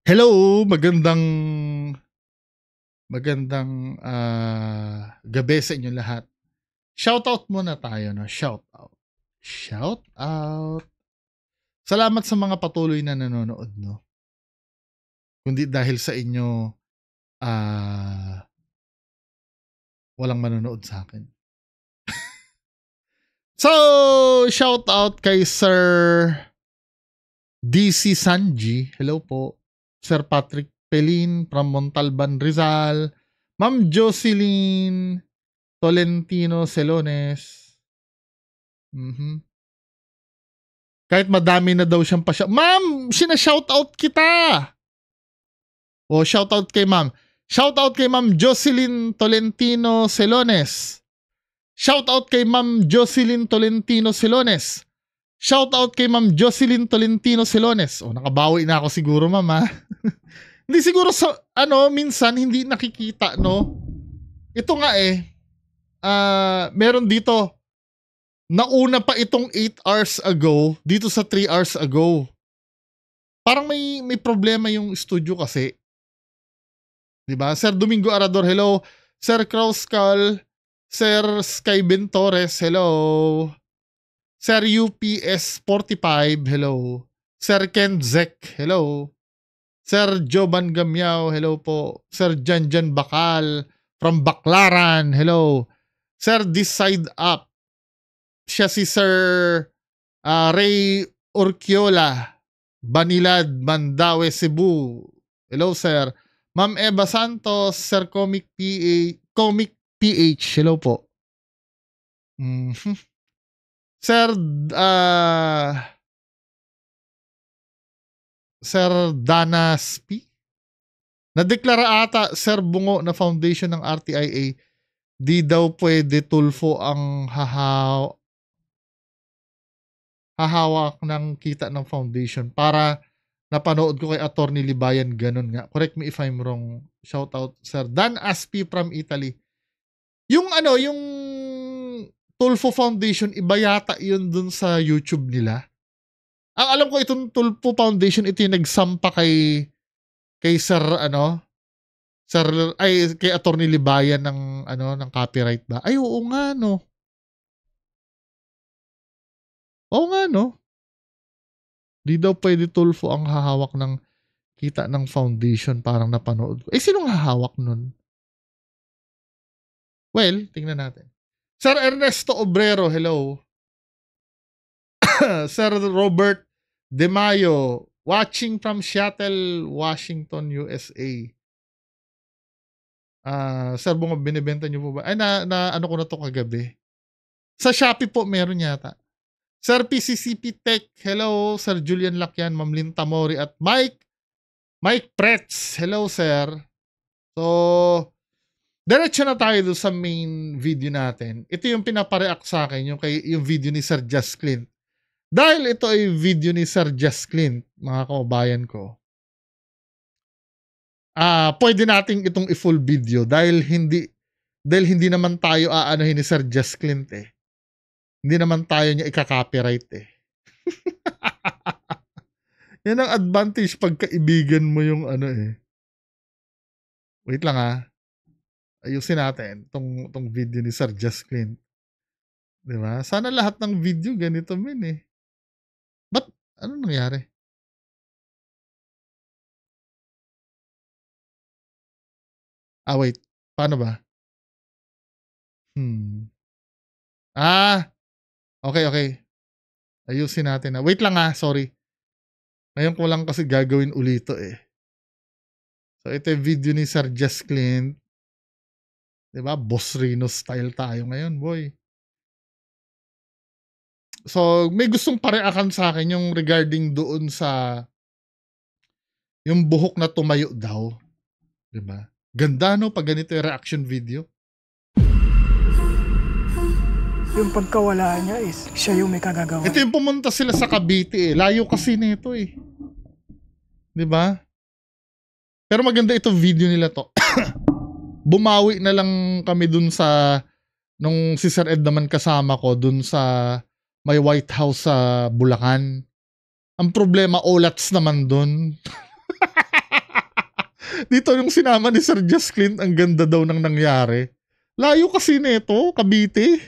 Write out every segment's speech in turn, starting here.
Hello, magandang gabi sa inyo lahat. Shoutout muna tayo, no? Shoutout. Shoutout. Salamat sa mga patuloy na nanonood, no? Kundi dahil sa inyo, walang manonood sa akin. So, shoutout kay Sir DC Sanji. Hello po. Sir Patrick Pelin from Montalban, Rizal. Ma'am Jocelyn Tolentino Celones. Kahit madami na daw siyang pasya. Ma'am, sina-shoutout kita. O, shoutout kay ma'am. Shoutout kay Ma'am Jocelyn Tolentino Celones. Shoutout kay Ma'am Jocelyn Tolentino Celones. Shoutout kay Ma'am Jocelyn Tolentino Celones. O, nakabawi na ako siguro, ma'am, ha? Hindi siguro sa, minsan hindi nakikita, no? Ito nga meron dito, nauna pa itong 8 hours ago, dito sa 3 hours ago. Parang may problema yung studio kasi. Diba? Sir Domingo Arador, hello. Sir Krauskal, Sir Sky Bentores, hello. Sir UPS 45, hello. Sir Ken Zek, hello. Sir Joban Gamyao, hello po. Sir Janjan Bakal from Baclaran, hello. Sir This Side Up, siya si Sir Ray Urquiola, Banilad, Mandaue, Cebu. Hello, sir. Ma'am Eva Santos, Sir Comic PH, hello po. Sir Sir Dana Spi, nadeklara ata Sir Bungo na foundation ng RTIA, di daw pwede Tulfo ang hahawak ng kita ng foundation. Para napanood ko kay Attorney Libayan, ganun nga. Correct me if I'm wrong. Shout out, Sir Dan Aspi from Italy. Yung yung Tulfo Foundation, iba yata yun dun sa YouTube nila. Ang alam ko, itong Tulfo Foundation, ito yung nagsampa kay Sir, kay Attorney Libayan ng, ng copyright ba? Ay, oo nga, no? Oo nga, no? Di daw pwede Tulfo ang hahawak ng kita ng foundation, parang napanood ko. Sinong hahawak nun? Well, tingnan natin. Sir Ernesto Obrero, hello. Sir Robert De Mayo, watching from Seattle, Washington, USA. Sir, bunga, binibenta niyo po ba? Ay, ano ko na to kagabi. Sa Shopee po, meron yata. Sir PCCP Tech, hello. Sir Julian Lakyan, Ma'am Linta Mori, at Mike Pretz, hello, sir. So, diretso na tayo doon sa main video natin. Ito yung pinapareact sa akin, yung video ni Sir Just Clint. Dahil ito ay video ni Sir Just Clint, mga kababayan ko, pwede nating itong i-full video dahil hindi naman tayo aanohin ni Sir Just Clint eh. Hindi naman tayo niya ika-copyright eh. Yan ang advantage pag kaibigan mo yung Wait lang ayusin natin tong video ni Sir Just Clint. Diba? Sana lahat ng video ganito eh. Ba't ano nangyari? Wait. Paano ba? Okay. Ayusin natin Wait lang sorry. Ngayon ko lang kasi gagawin ulito eh. So ito yung video ni Sir Just Clint. Diba? Boss Reno style tayo ngayon, boy. So, may gustong pareakan sa akin yung regarding doon sa yung buhok na tumayo daw. Diba? Ganda no pag ganito yung reaction video. Yung pagkawala niya is siya yung may kagagawa. Ito yung pumunta sila sa Cavite eh. Layo kasi nito eh. Diba? Pero maganda itong video nila to. Bumawi na lang kami dun sa nung si Sir Ed naman kasama ko dun sa may White House sa Bulacan. Ang problema, olats naman dun. Dito yung sinama ni Sir Just Clint, ang ganda daw ng nangyari. Layo kasi nito, Cavite.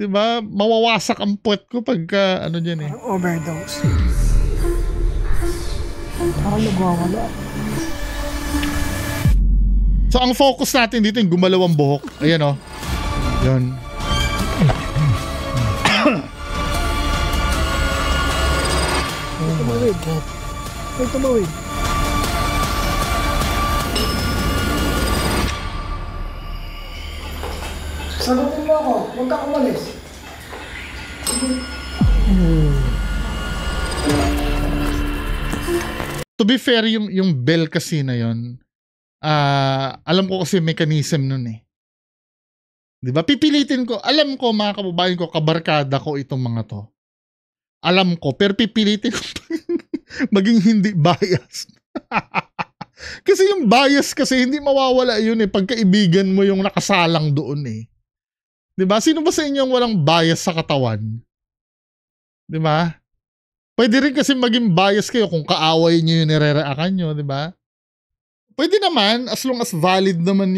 Diba? Mawawasak ang puwet ko pagka ano dyan eh. Parang overdose. Parang nagwawala. So ang focus natin dito yung gumalaw ang buhok. Ayan o. Yun. May tumawid. May tumawid. Sagutin mo ako. Huwag ka umalis. To be fair, yung bell kasi na yun, alam ko kasi mechanism nun eh. Diba? Pipilitin ko, alam ko mga kababayan ko, kabarkada ko itong mga to. Alam ko, pero pipilitin ko maging hindi biased. Kasi yung bias kasi hindi mawawala yun eh, pagkaibigan mo yung nakasalang doon eh. Diba? Sino ba sa inyo ang walang bias sa katawan? Diba? Pwede rin kasi maging bias kayo kung kaaway nyo yung nire-reactan nyo, diba? Pwede naman, as long as valid naman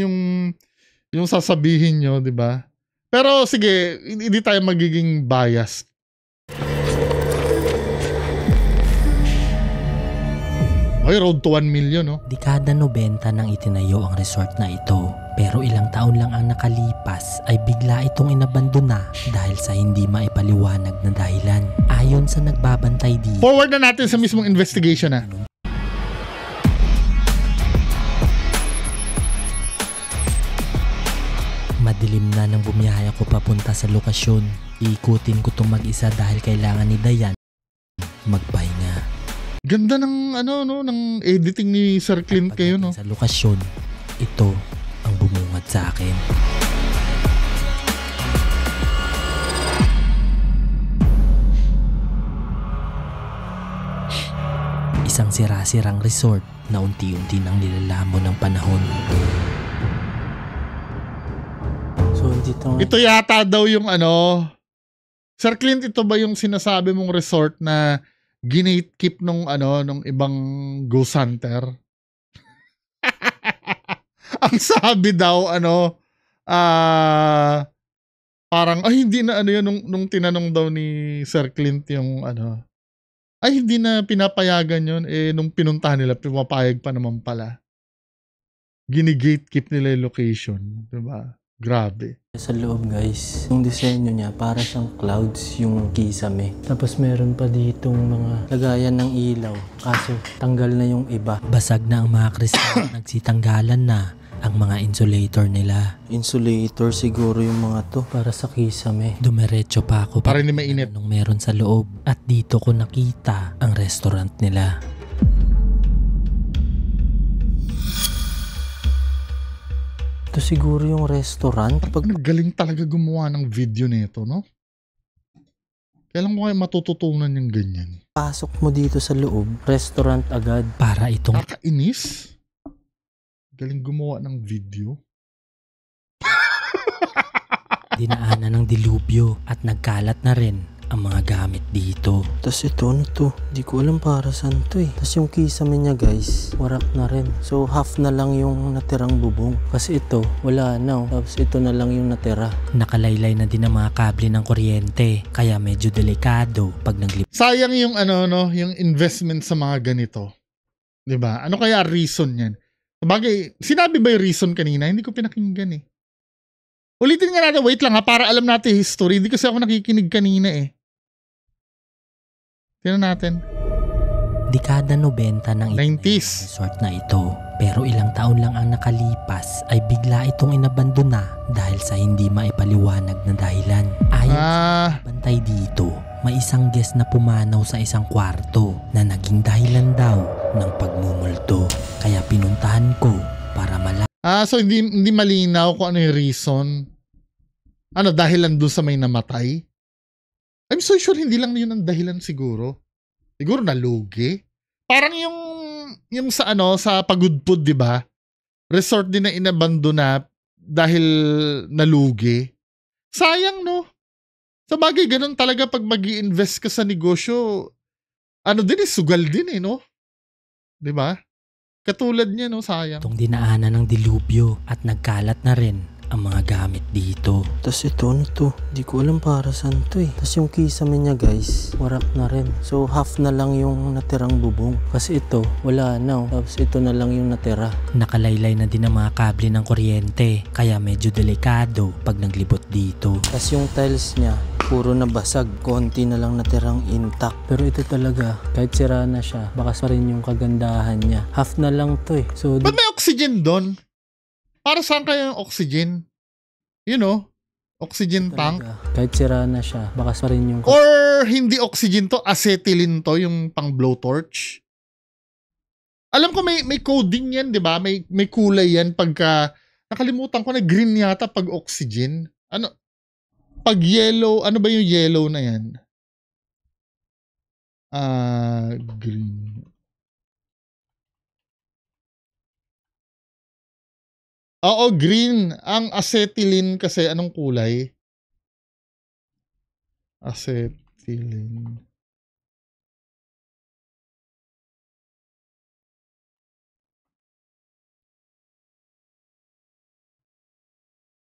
yung sasabihin nyo, diba? Pero sige, hindi tayo magiging biased. Ay, road to 1 million, no? Dekada 90 nang itinayo ang resort na ito. Pero ilang taon lang ang nakalipas ay bigla itong inabandona dahil sa hindi maipaliwanag na dahilan. Ayon sa nagbabantay dito. Forward na natin sa mismong investigation na. Madilim na nang bumiyahe ako papunta sa lokasyon. Iikutin ko itong mag-isa dahil kailangan ni Dayan magpahinga. Ganda ng ng editing ni Sir Clint kayo, no? Sa lokasyon, ito ang bumungad sa akin. Isang sira-sirang resort na unti-unti nang nilalamon ng panahon. So, dito Ito yata daw yung Sir Clint, ito ba yung sinasabi mong resort na ginatekeep nung ibang ghost hunter? Ang sabi daw parang hindi na yun nung tinanong daw ni Sir Clint yung hindi na pinapayagan yun nung pinuntahan nila pumapayag pa naman pala. Gini-gatekeep nila yung location, diba? Grabe. sa loob guys, yung disenyo niya para siyang clouds yung kisame. Tapos meron pa ditong mga lagayan ng ilaw. Kaso tanggal na yung iba. Basag na ang mga kristal. Nagsitanggalan na ang mga insulator nila. Insulator siguro yung mga to para sa kisame. Dumiretso pa ako para hindi mainit nung meron sa loob. At dito ko nakita ang restaurant nila. Ito siguro yung restaurant. Pag nagaling talaga gumawa ng video nito, no? Kailan mo kayo matututunan yung ganyan? Pasok mo dito sa loob, restaurant agad. Para itong nakainis. Galing gumawa ng video. dinaanan ng dilubyo at nagkalat na rin ang mga gamit dito. Tapos ito, ano to? Di ko alam para saan to eh. Tapos yung kisame niya guys, warak na rin. So half na lang yung natirang bubong. Kasi ito, wala na. Tapos ito na lang yung natira. Nakalaylay na din ang mga kable ng kuryente. Kaya medyo delikado pag naglip. Sayang yung yung investment sa mga ganito. 'Di ba? Ano kaya reason niyan? Sabagay, sinabi ba yung reason kanina? Hindi ko pinakinggan eh. Ulitin nga natin, wait lang ha, para alam natin history. Hindi kasi ako nakikinig kanina eh. Tingnan natin. Dekada 90 ng 90s resort na ito. Pero ilang taon lang ang nakalipas ay bigla itong inabandona dahil sa hindi maipaliwanag na dahilan. Ayon sa bantay dito, may isang guest na pumanaw sa isang kwarto na naging dahilan daw ng pagmumulto. Kaya pinuntahan ko para malaman. So hindi malinaw kung ano yung reason. Dahilan doon sa may namatay? I'm so sure hindi lang yun ang dahilan siguro. Siguro nalugi. Parang yung sa sa Pagudpud, 'di ba? Resort din na inabandona dahil nalugi. Sayang, no? Sa bagay ganun talaga pag magi-invest ka sa negosyo. Din sugal din no? 'Di ba? Katulad niya, no, sayang. Itong dinaanan ng dilubyo at nagkalat na rin ang mga gamit dito. Tapos ito, ano to? Di ko alam para saan to eh. Tapos yung kisame niya guys, warak na rin. So half na lang yung natirang bubong. Kasi ito, wala na oh. Tapos ito na lang yung natira. Nakalaylay na din ang mga kable ng kuryente. Kaya medyo delikado pag naglibot dito. Tapos yung tiles niya, puro na basag. Konti na lang natirang intact. Pero ito talaga, kahit sira na siya, bakas pa rin yung kagandahan niya. Half na lang to eh. So, Ba't may oxygen doon? Para saan kaya yung oxygen? You know, oxygen tank. kahit sira na siya, bakas pa rin yung... Or hindi oxygen to, acetylene to, yung pang blowtorch. Alam ko may coding yan, di ba? May kulay yan pagka... Nakalimutan ko na green yata pag oxygen. Ano? Pag yellow, ano ba yung yellow na yan? Green. Oo, green. Ang acetylene kasi, anong kulay? Acetylene.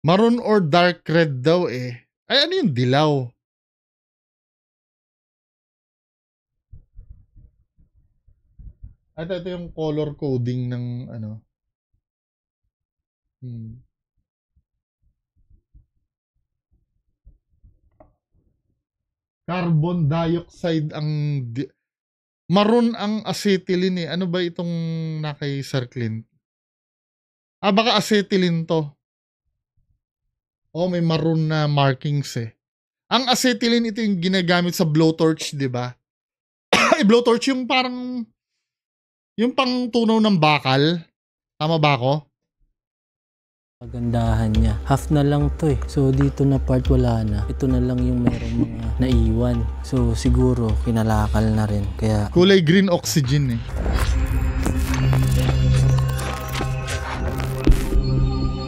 Maroon or dark red daw eh. Ay, ano yung dilaw? Ito yung color coding ng ano. Carbon dioxide ang maroon ang acetylene eh. Ano ba itong nakay Sir Clint? Baka acetylene to. Oh, may maroon na markings eh. Ang acetylene ito yung ginagamit sa blowtorch, di ba? Blowtorch yung parang yung pang tunaw ng bakal. Tama ba ako? Kagandahan niya. Half na lang to eh. So dito na part wala na. Ito na lang yung merong mga naiwan. So siguro kinalakal na rin. Kaya kulay green oxygen eh.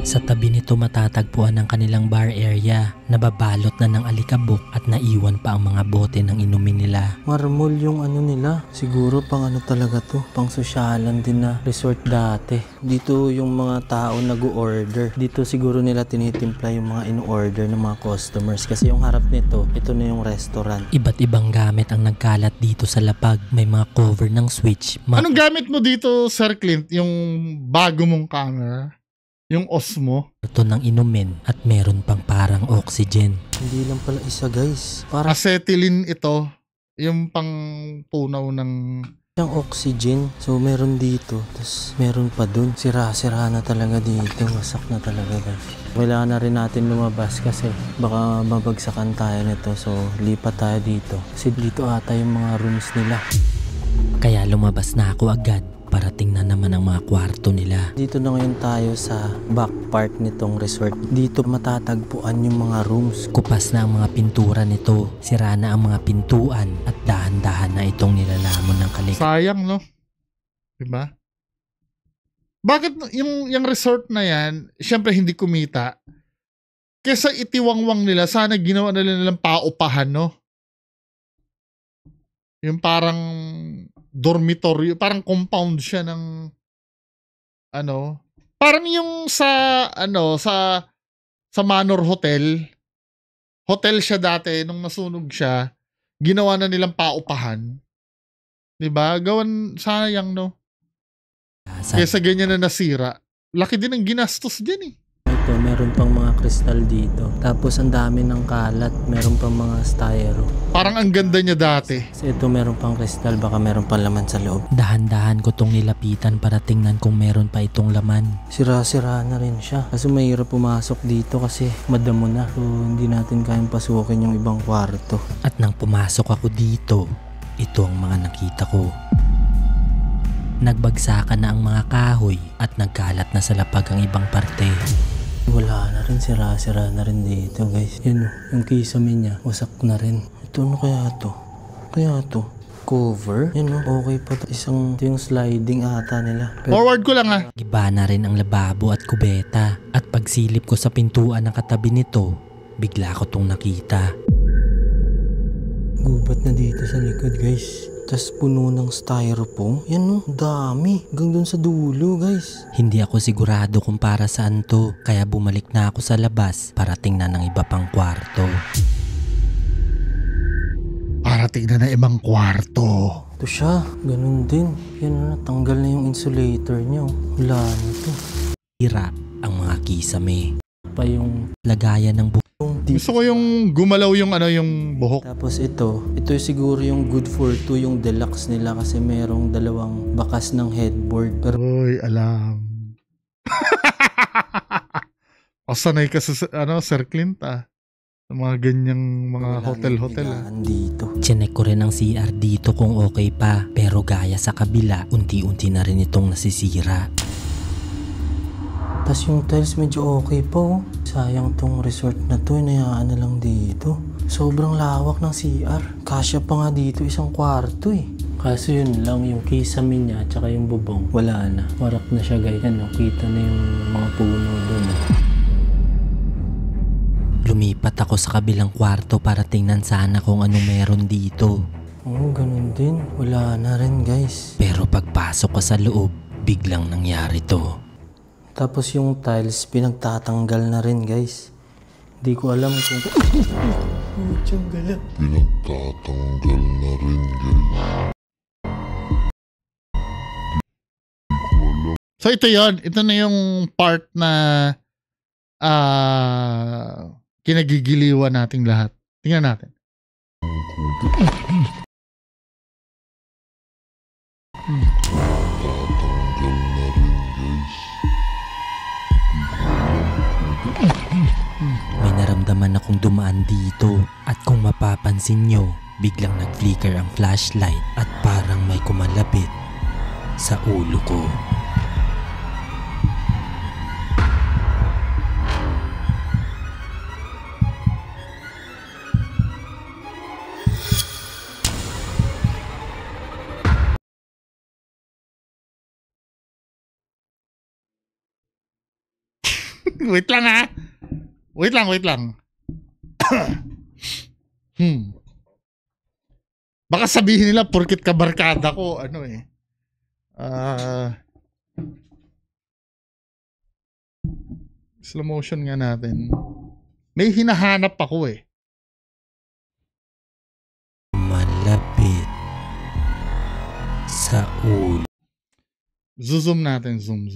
Sa tabi nito matatagpuan ang kanilang bar area. Nababalot na ng alikabok at naiwan pa ang mga bote ng inumin nila. Marmol yung ano nila. Siguro pang ano talaga to. Pang sosyalan din na resort dati. Dito yung mga tao nag-order. Dito siguro nila tinitimpla yung mga in-order ng mga customers. Kasi yung harap nito, ito na yung restaurant. Iba't ibang gamit ang nagkalat dito sa lapag. May mga cover ng switch. Anong gamit mo dito, Sir Clint? Yung bago mong camera? Yung Osmo? Ito ng inumin at meron pang parang oxygen. Hindi lang pala isa guys. Parang acetylene ito. Yung pang tunaw ng... yung oxygen. So meron dito. Tapos meron pa dun. Sira-sira na talaga dito. Wasak na talaga guys. Kailangan na rin natin lumabas kasi baka mabagsakan tayo nito. So lipat tayo dito. Kasi dito ata yung mga rooms nila. Kaya lumabas na ako agad. Para tingnan naman ang mga kwarto nila. Dito na ngayon tayo sa back part nitong resort. Dito matatagpuan yung mga rooms. Kupas na ang mga pintura nito. Sira na ang mga pintuan at dahan-dahan na itong nilalamon ng kalik. Sayang no? Diba? Bakit yung resort na yan, syempre hindi kumita. Kesa itiwangwang nila, sana ginawa nila nilang paupahan no? Yung parang dormitory, parang compound siya ng ano, parang yung sa ano, sa Manor Hotel siya dati nung nasunog siya, ginawa na nilang paupahan. 'Di ba? Gawan sayang no. Kesa ganyan na nasira. Laki din ang ginastos diyan eh. Ito, meron pang mga kristal dito. Tapos ang dami ng kalat, meron pang mga styro. Parang ang ganda niya dati. Kasi ito meron pang kristal, baka meron pang laman sa loob. Dahan-dahan ko tong nilapitan para tingnan kung meron pa itong laman. Sira-sira na rin siya. Kasi mahirap pumasok dito kasi madamo na. So hindi natin kayang pasukin yung ibang kwarto. At nang pumasok ako dito, ito ang mga nakita ko. Nagbagsakan na ang mga kahoy at nagkalat na sa lapag ang ibang parte. Wala na rin, sira-sira na rin dito guys. Yun o, yung kisame niya, wasak na rin. Ito ano kaya to? Kaya to? Cover? Yun o, okay pa to. Ito yung sliding ata nila. Pero, forward ko lang ha. Giba na rin ang lababo at kubeta. At pagsilip ko sa pintuan ng katabi nito, bigla ko tong nakita. Gubat na dito sa likod guys. Tas puno ng styrofoam. Yan no, dami. Hanggang dun sa dulo guys. Hindi ako sigurado kung para saan to. Kaya bumalik na ako sa labas para tingnan ng iba pang kwarto. Para tingnan na ibang kwarto. Ito siya, ganun din. Yan na, natanggal na yung insulator niya. Wala na to. Hira ang mga kisame. Pa yung lagayan ng buhok. Gusto ko yung gumalaw yung yung buhok. Tapos ito siguro yung good for two, yung deluxe nila kasi merong dalawang bakas ng headboard. Pero Uy, alam. Pasanay ka sa Sir Clint sa mga ganyang mga hotel-hotel. Dito. Chinek ko rin ang CR dito kung okay pa. Pero gaya sa kabila, unti-unti na rin itong nasisira. Tapos yung tiles medyo okay pa oh. Sayang tong resort na to, inayaan na lang dito. Sobrang lawak ng CR. Kasya pa nga dito isang kwarto eh. Kaso yun lang, yung kisame niya at saka yung bubong, wala na. Warak na siya guys. Ano, kita na yung mga puno doon. Lumipat ako sa kabilang kwarto para tingnan sana kung anong meron dito. Oo, ganun din. Wala na rin guys. Pero pagpasok ko sa loob, biglang nangyari to. Tapos yung tiles, pinagtatanggal na rin guys. Di ko alam kung... Pinagtatanggal na rin guys. So ito yon, ito na yung part na kinagigiliwan nating lahat. Tingnan natin. Tatanggal na rin guys. May naramdaman akong dumaan dito at kung mapapansin nyo, biglang nag-flicker ang flashlight at parang may kumalapit sa ulo ko. Wait lang Wait lang. Baka sabihin nila porkit kabarkada ko, slow motion nga natin. May hinahanap ako Malapit sa ulo. Zoom natin, zoom.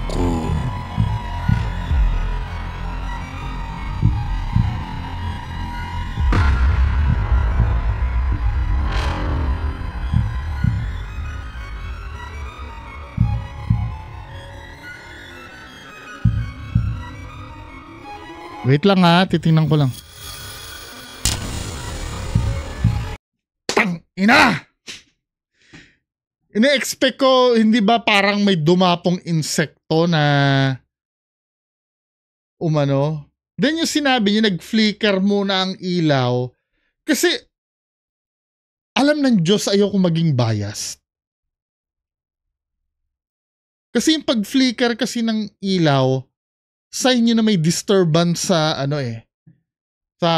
Ko. Wait lang titingnan ko lang. Tang ina! Ine-expect ko, hindi ba parang may dumapong insekto na Then yung sinabi niya, nag-flicker muna ang ilaw. Kasi, alam ng Diyos ayoko maging biased. Kasi yung pag-flicker kasi ng ilaw, sign nyo na may disturbance sa sa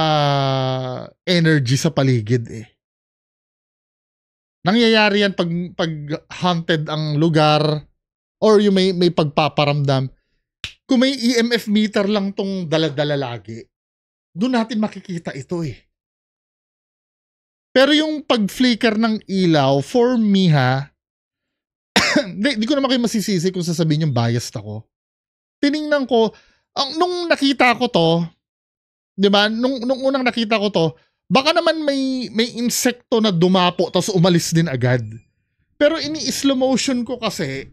energy sa paligid Nangyayari yan pag haunted ang lugar or yung may pagpaparamdam. Kung may EMF meter lang tong dala-dala lagi, doon natin makikita ito Pero yung pag-flicker ng ilaw, for me di ko naman kayo masisisi kung sasabihin yung biased ako. Tiningnan ko, nung nakita ko to, di ba, nung unang nakita ko to, baka naman may insekto na dumapo tapos umalis din agad. Pero ini-slow motion ko kasi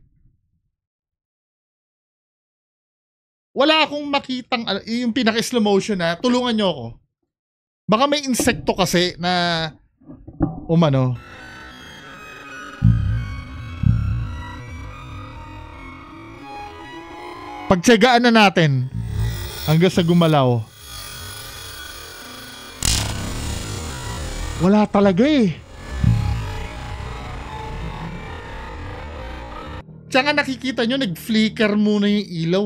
wala akong makitang yung pinaka-slow motion tulungan nyo ako. Baka may insekto kasi na pagtsagaan na natin hanggang sa gumalaw. Wala talaga Tsaka nakikita nyo, nag-flicker muna yung ilaw,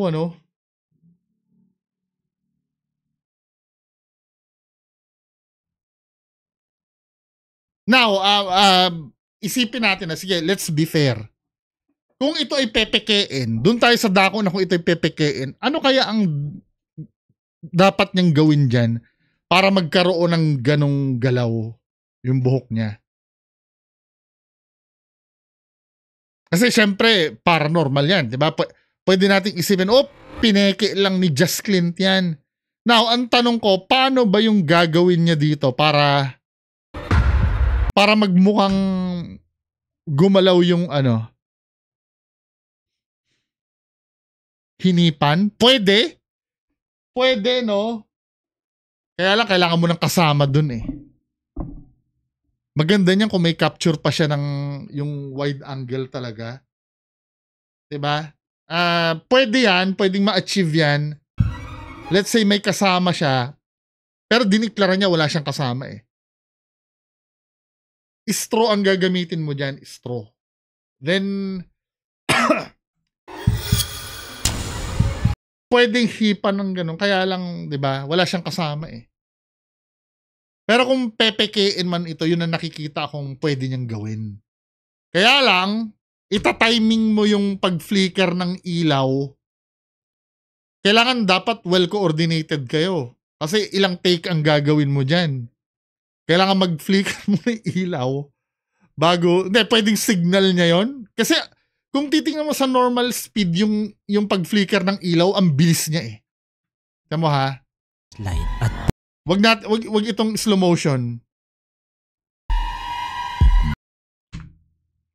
Now, isipin natin na, sige, let's be fair. Kung ito ay pepekein, dun tayo sa dako na kung ito ay pepekein, ano kaya ang dapat niyang gawin dyan para magkaroon ng ganong galaw yung buhok niya? Kasi syempre, paranormal yan, di ba? Pwede nating isipin, pineke lang ni Just Clint yan. Now, ang tanong ko, paano ba yung gagawin niya dito para magmukhang gumalaw yung hinipan? Pwede, no? Kaya lang, kailangan mo ng kasama dun eh. Maganda niyan kung may capture pa siya ng yung wide angle talaga. Diba? Pwede yan, pwedeng ma-achieve yan. Let's say may kasama siya, pero diniklara niya wala siyang kasama eh. Straw ang gagamitin mo dyan, straw. Then, pwedeng hipan ng ganun. Kaya lang, di ba, wala siyang kasama eh. Pero kung pepekein man ito, yun ang nakikita kung pwede niyang gawin. Kaya lang, ita-timing mo yung pag-flicker ng ilaw. Kailangan dapat well-coordinated kayo. Kasi ilang take ang gagawin mo dyan. Kailangan mag-flicker mo ng ilaw bago, hindi, pwedeng signal niya yon. Kasi kung titingnan mo sa normal speed yung pag-flicker ng ilaw, ang bilis niya eh. Tama mo ha? Light at wag itong slow motion.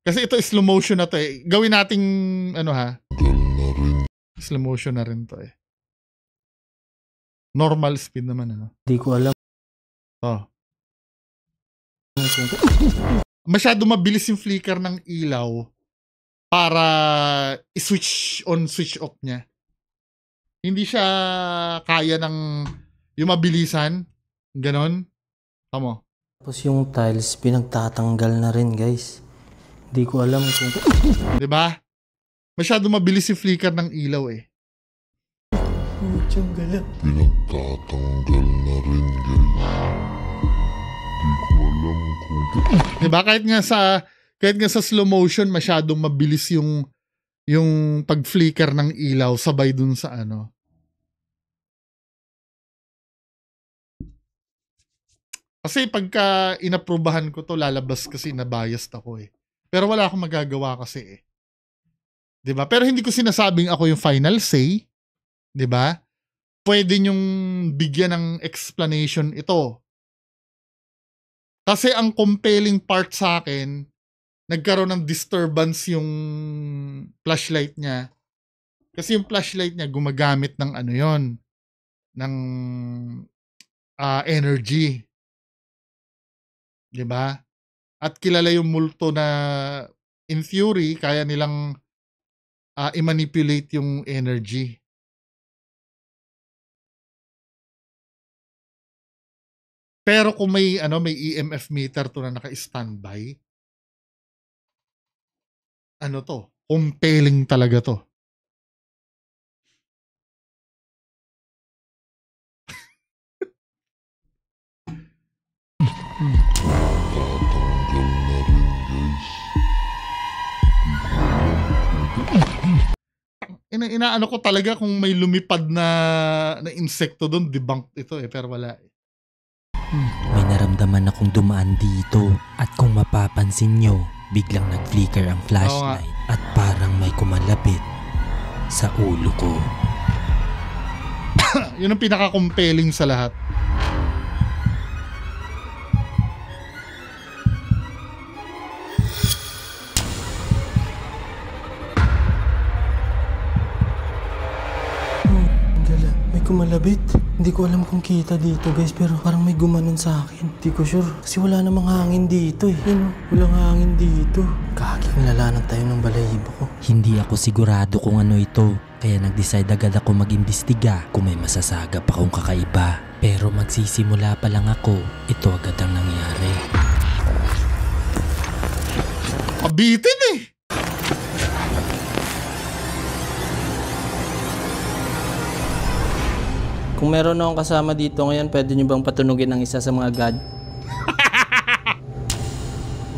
Kasi ito slow motion na to eh. Gawin nating slow motion na rin to eh. Normal speed naman Hindi ko alam. Masyado mabilis yung flicker ng ilaw para i-switch on, switch off niya. Hindi siya kaya ng yung mabilisan. Ganon. Tama. Tapos yung tiles, pinagtatanggal na rin, guys. Hindi ko alam kung... Diba? Masyado mabilis yung flicker ng ilaw eh. Pinagtatanggal na rin, guys. Di ko alam kung... Diba? Kahit nga sa slow motion, masyadong mabilis yung pag-flicker ng ilaw sabay dun sa Kasi pagka inaprubahan ko to, lalabas kasi na-biased ako eh. Pero wala akong magagawa kasi eh. 'Di ba? Pero hindi ko sinasabing ako yung final say, 'di ba? Pwede nyong bigyan ng explanation ito. Kasi ang compelling part sa akin, nagkaroon ng disturbance yung flashlight niya. Kasi yung flashlight niya gumagamit ng ng energy. 'Di ba? At kilala yung multo na in theory kaya nilang i-manipulate yung energy. Pero kung may EMF meter to na naka-standby, compelling talaga to. Inaano ko talaga kung may lumipad na insekto doon, debunk ito eh, pero wala eh. May naramdaman akong dumaan dito at kung mapapansin nyo, biglang nag-flicker ang flashlight at parang may kumalapit sa ulo ko. Yun ang pinaka-compelling sa lahat. Kumalabit. Hindi ko alam kung kita dito, guys, pero parang may gumanon sa akin. Hindi ko sure kasi wala namang hangin dito eh. Walang hangin dito. Kaking lalanag tayo ng balahibo ko. Hindi ako sigurado kung ano ito, kaya nag-decide agad ako mag-imbestiga kung may masasagap akong kakaiba. Pero magsisimula pa lang ako, ito agad ang nangyari. Abitin eh! Kung meron akong kasama dito ngayon, pwede nyo bang patunugin ang isa sa mga god?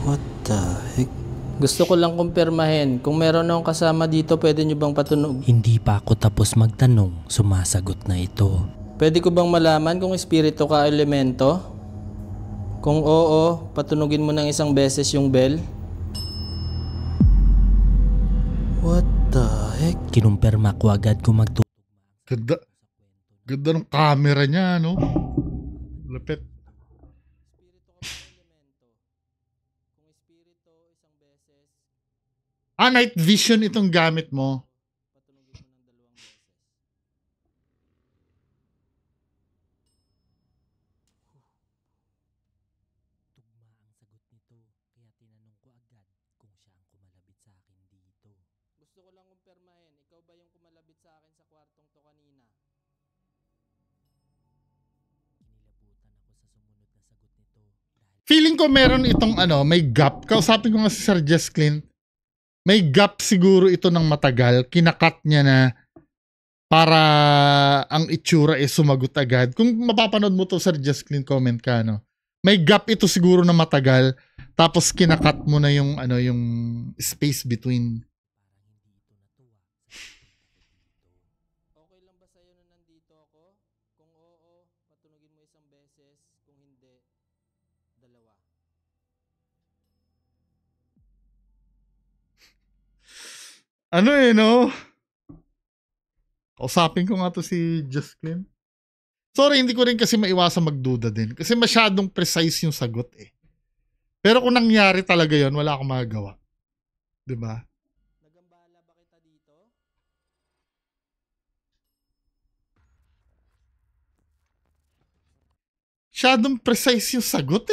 What the heck? Gusto ko lang kumpirmahin. Kung meron akong kasama dito, pwede nyo bang patunog? Hindi pa ako tapos magtanong, sumasagot na ito. Pwede ko bang malaman kung espiritu ka elemento? Kung oo, patunugin mo ng isang beses yung bell. What the heck? Kinumpirma ko agad kung magtutugma. Ganda. Ganda ng camera niya, no? Lapit. Night vision itong gamit mo. Gusto ko lang kumpirmahin, ikaw ba yung kumalabit sa akin sa kwartong to kanina? Kinilabutan ako sa sumunod na sagot nito. Feeling ko meron itong may gap. Kausapin ko nga si Sir Jess Clint. May gap siguro ito ng matagal. Kinakat niya na para ang itsura sumagot agad. Kung mapapanood mo to Sir Jess Clint, comment ka, no? May gap ito siguro na matagal. Tapos kinakat mo na yung yung space between. Okay lang ba sa'yo na nandito ako? Kung oo, patunugin mo isang beses. Kung hindi, dalawa. No? Kausapin ko nga to si Jess Clint. Sorry, hindi ko rin kasi maiwasan magduda din. Kasi masyadong precise yung sagot Pero kung nangyari talaga yon, wala akong magagawa. Diba? Nagambala ba kita dito? Masyadong precise yung sagot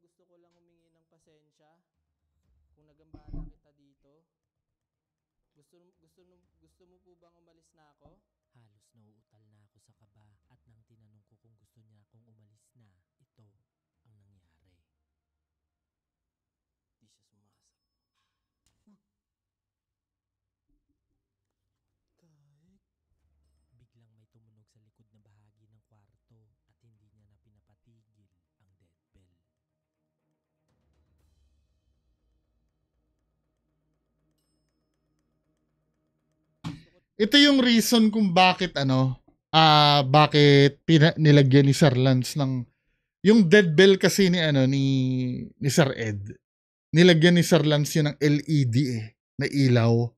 Gusto ko lang humingi ng pasensya kung nagambala kita dito. Gusto mo po bang umalis na ako? Halos nauutal na ako sa kaba at nang tinanong ko kung gusto niya akong umalis na, ito ang nangyari. Di siya sumasagot. Biglang may tumunog sa likod na bahagi ng kwarto at hindi niya na pinapatigil ang dead bell. Ito yung reason kung bakit nilagyan ni Sir Lance ng yung dead bell kasi ni Sir Ed. Nilagyan ni Sir Lance yun ng LED na ilaw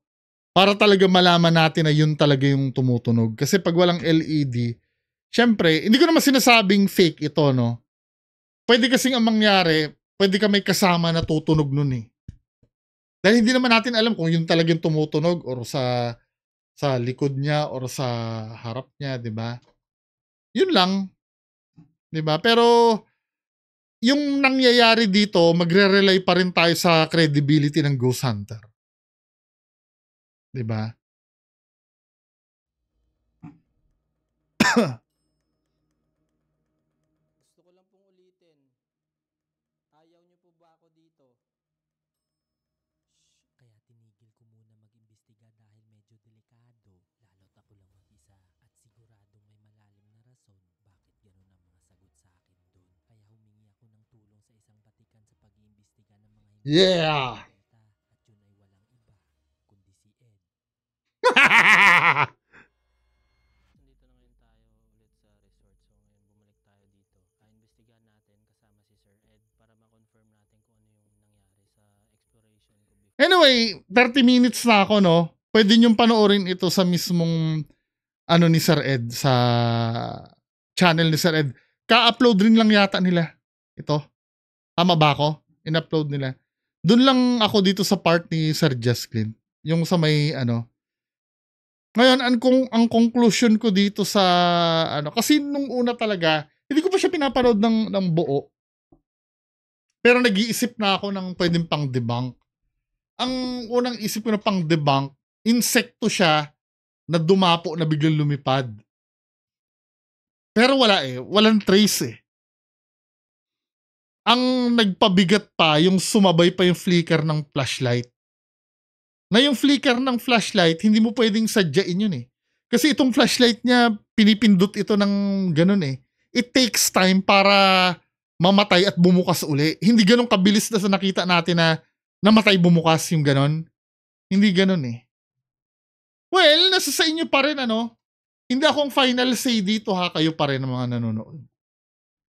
para talaga malaman natin na yun talaga yung tumutunog. Kasi pag walang LED, syempre, hindi ko naman sinasabing fake ito, no? Pwede kasing ang mangyari, pwede ka may kasama na tutunog nun Dahil hindi naman natin alam kung yun talagang tumutunog or sa likod niya or sa harap niya, 'di ba? Yun lang. 'Di ba? Pero yung nangyayari dito, magre-rely pa rin tayo sa credibility ng Ghost Hunter. 'Di ba? Gusto ko lang pong ulitin. Ayaw niyo po ba ako dito? Kaya tinigil ko muna mag-imbestiga dahil medyo delikado. Lalo't ako lang mag-isa at siguradong may malalim na rason bakit ganun ang mga sagot sa akin doon. Kaya humingi ako ng tulong sa isang batikan sa pag-iimbestiga ng mga hindi Yeah. at yun ay walang iba kundi si Ed. Nandito na ngayon tayo ulit sa resort. So ngayon bumalik tayo dito. Imbestigahan natin kasama si Sir Ed para ma-confirm natin kung ano yung nangyari sa exploration ko before. Anyway, 30 minutes na ako, no? Pwede niyong panoorin ito sa mismong ni Sir Ed, sa channel ni Sir Ed. Ka-upload rin lang yata nila ito. Tama ba ako? In-upload nila. Doon lang ako dito sa part ni Sir Jess Clint. Yung sa may Ngayon, ang conclusion ko dito sa kasi nung una talaga, hindi ko pa siya pinapanood ng buo. Pero nag-iisip na ako ng pwedeng pang-debunk. Ang unang isip ko na pang-debunk, insekto siya na dumapo na biglang lumipad. Pero wala walang trace Ang nagpabigat pa, yung sumabay pa yung flicker ng flashlight. Na yung flicker ng flashlight, hindi mo pwedeng sadyain yun Kasi itong flashlight niya, pinipindot ito ng ganun eh. It takes time para mamatay at bumukas uli. Hindi ganun kabilis na sa nakita natin na namatay bumukas yung ganun. Hindi ganun eh. Well, nasa sa inyo pa rin ano. Hindi akong final say dito ha, kayo pa rin ang mga nanonood.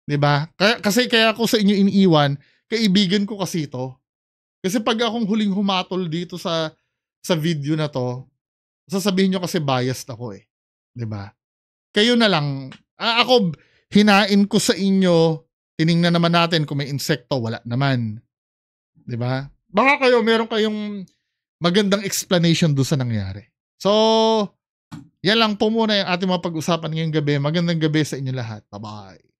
'Di ba? Kaya ako sa inyo iniiwan, kaibigan ko kasi ito. Kasi pag akong huling humatol dito sa video na to, sasabihin nyo kasi biased ako eh. 'Di ba? Kayo na lang. Ako, hinain ko sa inyo, tiningnan naman natin kung may insekto, wala naman. 'Di ba? Baka kayo, meron kayong magandang explanation doon sa nangyari. So, yan lang po muna yung ating mga pag-usapan ngayong gabi. Magandang gabi sa inyo lahat. Bye-bye.